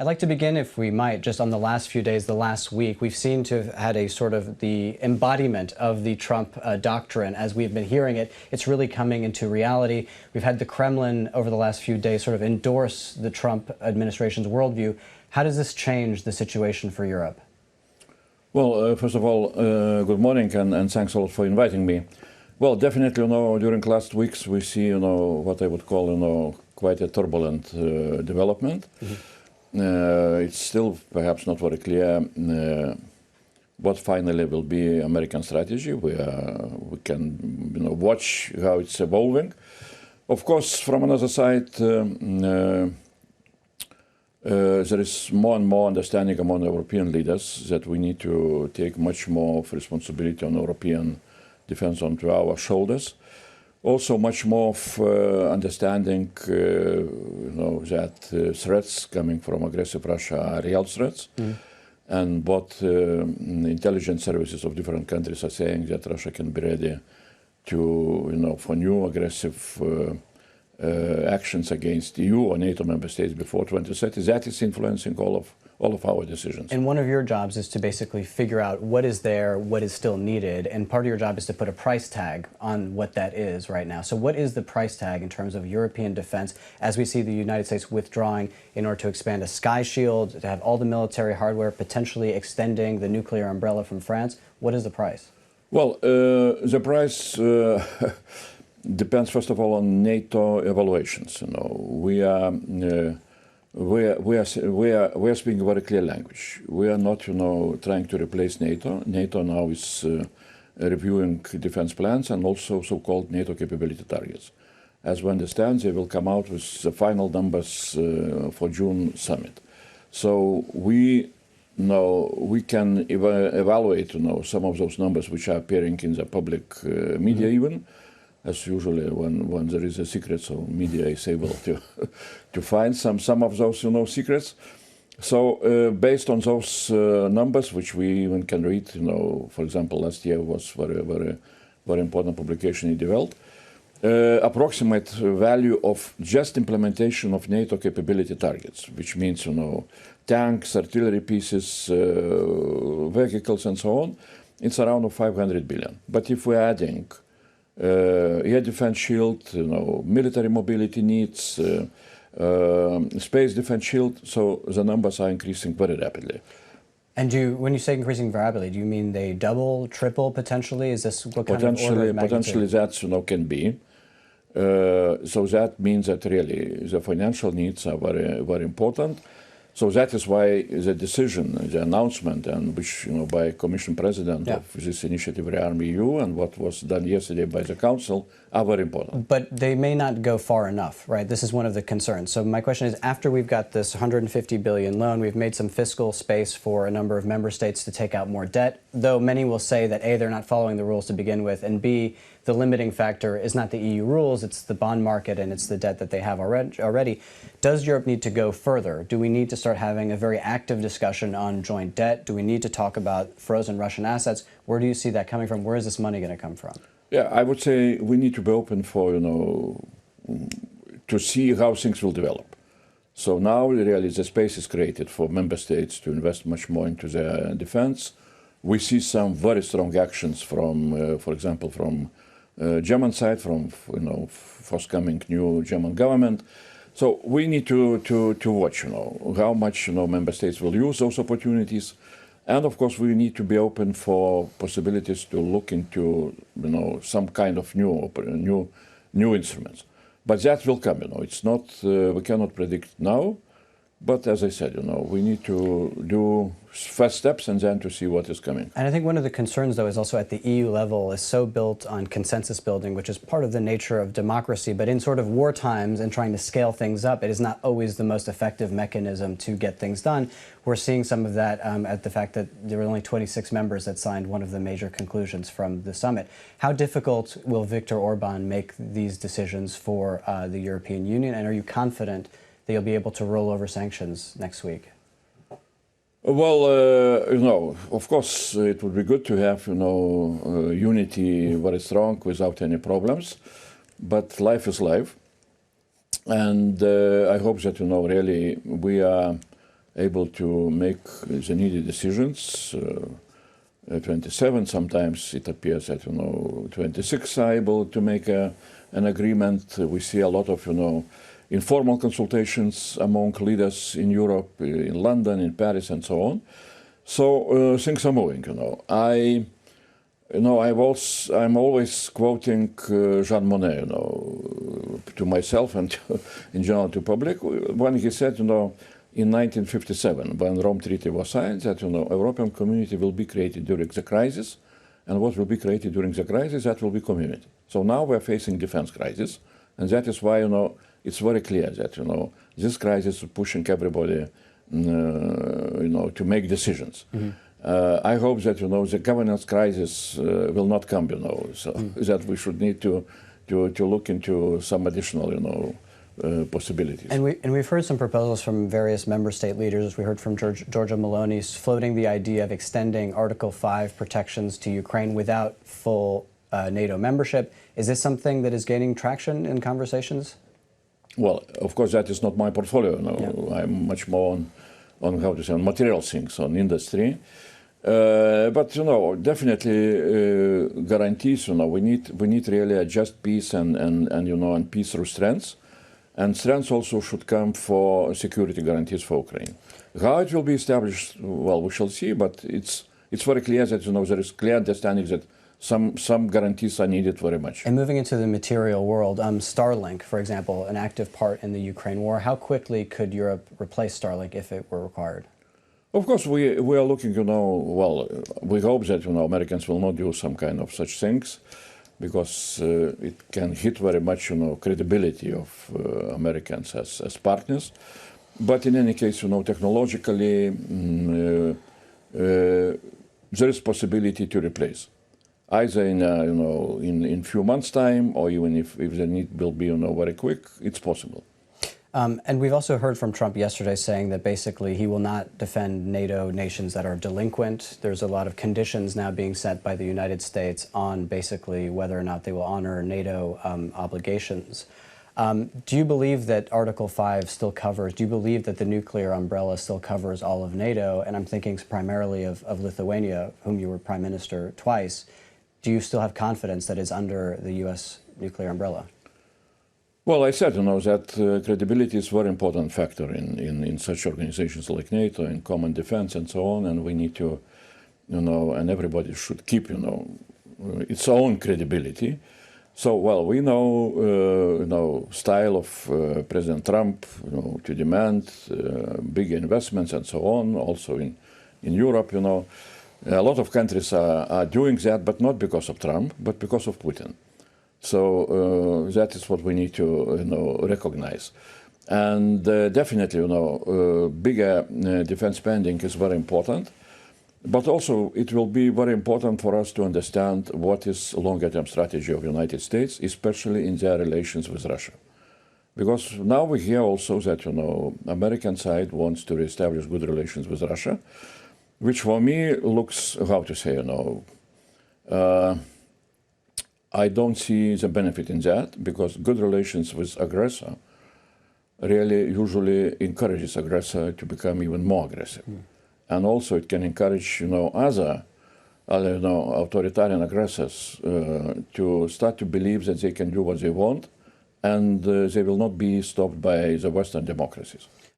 I'd like to begin, if we might, just on the last few days, the last week. We've seemed to have had a sort of the embodiment of the Trump doctrine as we've been hearing it. It's really coming into reality. We've had the Kremlin over the last few days sort of endorse the Trump administration's worldview. How does this change the situation for Europe? Well, first of all, good morning and thanks a lot for inviting me. Well, definitely, during last weeks we see, what I would call, quite a turbulent development. Mm-hmm. It's still perhaps not very clear what finally will be American strategy. We can watch how it's evolving. Of course, from another side, there is more and more understanding among European leaders that we need to take much more of responsibility on European defense onto our shoulders. Also, much more of understanding, that threats coming from aggressive Russia are real threats, and what intelligence services of different countries are saying that Russia can be ready to, for new aggressive actions against EU or NATO member states before 2030. That is influencing all of our decisions. And one of your jobs is to basically figure out what is there, what is still needed, and part of your job is to put a price tag on what that is right now. So what is the price tag in terms of European defense as we see the United States withdrawing in order to expand a sky shield, to have all the military hardware, potentially extending the nuclear umbrella from France? What is the price? Well, the price depends, first of all, on NATO evaluations. We are speaking very clear language. We are not, trying to replace NATO. NATO now is reviewing defense plans and also so-called NATO capability targets. As we understand, they will come out with the final numbers for June summit. So we can evaluate, some of those numbers which are appearing in the public media even. As usually, when there is a secret, so media is able to find some of those secrets. So based on those numbers, which we even can read, for example, last year was very important publication in Die Welt, approximate value of just implementation of NATO capability targets, which means tanks, artillery pieces, vehicles, and so on. It's around 500 billion. But if we're adding air defense shield, military mobility needs, space defense shield, so the numbers are increasing very rapidly. And when you say increasing very rapidly, do you mean they double, triple potentially? Is this what kind of order of magnitude? Potentially that can be. So that means that really the financial needs are very important. So that is why the decision, the announcement, and which by Commission President of this initiative, Rearm EU, and what was done yesterday by the Council, are very important. But they may not go far enough, right? This is one of the concerns. So my question is, after we've got this 150 billion loan, we've made some fiscal space for a number of member states to take out more debt, though many will say that A, they're not following the rules to begin with, and B, the limiting factor is not the EU rules, it's the bond market and it's the debt that they have already. Does Europe need to go further? Do we need to start having a very active discussion on joint debt? Do we need to talk about frozen Russian assets? Where do you see that coming from? Where is this money going to come from? Yeah, I would say we need to be open for, to see how things will develop. So now really the space is created for member states to invest much more into their defense. We see some very strong actions from, for example, from German side, from forthcoming new German government. So we need to watch, how much member states will use those opportunities, and of course we need to be open for possibilities to look into some kind of new instruments. But that will come. It's not we cannot predict now. But as I said, we need to do first steps and then to see what is coming. And I think one of the concerns, though, is also at the EU level is so built on consensus building, which is part of the nature of democracy. But in sort of war times and trying to scale things up, it is not always the most effective mechanism to get things done. We're seeing some of that at the fact that there were only 26 members that signed one of the major conclusions from the summit. How difficult will Viktor Orban make these decisions for the European Union? And are you confident that you'll be able to roll over sanctions next week? Well, of course, it would be good to have, unity very strong without any problems. But life is life. And I hope that, really we are able to make the needed decisions. 27, sometimes it appears that 26 are able to make an agreement. We see a lot of informal consultations among leaders in Europe, in London, in Paris, and so on. So things are moving. I'm always quoting Jean Monnet, to myself and in general to public, when he said, in 1957, when Rome Treaty was signed, that European community will be created during the crisis, and what will be created during the crisis, that will be community. So now we're facing defense crisis, and that is why it's very clear that this crisis is pushing everybody to make decisions. I hope that the governance crisis will not come, that we should need to look into some additional possibilities. And we've heard some proposals from various member state leaders. We heard from Giorgia Meloni floating the idea of extending Article 5 protections to Ukraine without full NATO membership. Is this something that is gaining traction in conversations? Well, of course, that is not my portfolio. I'm much more on material things, on industry. But definitely guarantees. We need really a just peace and peace through strengths. And strengths also should come for security guarantees for Ukraine. How it will be established, well, we shall see. But it's very clear that there is clear understanding that some guarantees are needed very much. And moving into the material world, Starlink, for example, an active part in the Ukraine war. How quickly could Europe replace Starlink if it were required? Of course, we are looking. Well, we hope that Americans will not do some kind of such things, because it can hit very much credibility of Americans as partners. But in any case, technologically, there is possibility to replace, either in few months' time, or even if the need will be very quick, it's possible. And we've also heard from Trump yesterday saying that basically he will not defend NATO nations that are delinquent. There's a lot of conditions now being set by the United States on basically whether or not they will honor NATO obligations. Do you believe that Article 5 still covers, do you believe that the nuclear umbrella still covers all of NATO? And I'm thinking primarily of Lithuania, whom you were prime minister twice. Do you still have confidence that it's under the U.S. nuclear umbrella? Well, I said, that credibility is a very important factor in such organizations like NATO, in common defense and so on, and we need to, and everybody should keep, its own credibility. So, well, we know, style of President Trump, to demand big investments and so on, also in Europe, a lot of countries are doing that, but not because of Trump, but because of Putin. So that is what we need to recognize. And definitely, bigger defense spending is very important. But also, it will be very important for us to understand what is longer-term strategy of the United States, especially in their relations with Russia. Because now we hear also that, American side wants to reestablish good relations with Russia, which for me looks, how to say, I don't see the benefit in that, because good relations with aggressor really usually encourages aggressor to become even more aggressive. And also it can encourage, other authoritarian aggressors to start to believe that they can do what they want, and they will not be stopped by the Western democracies.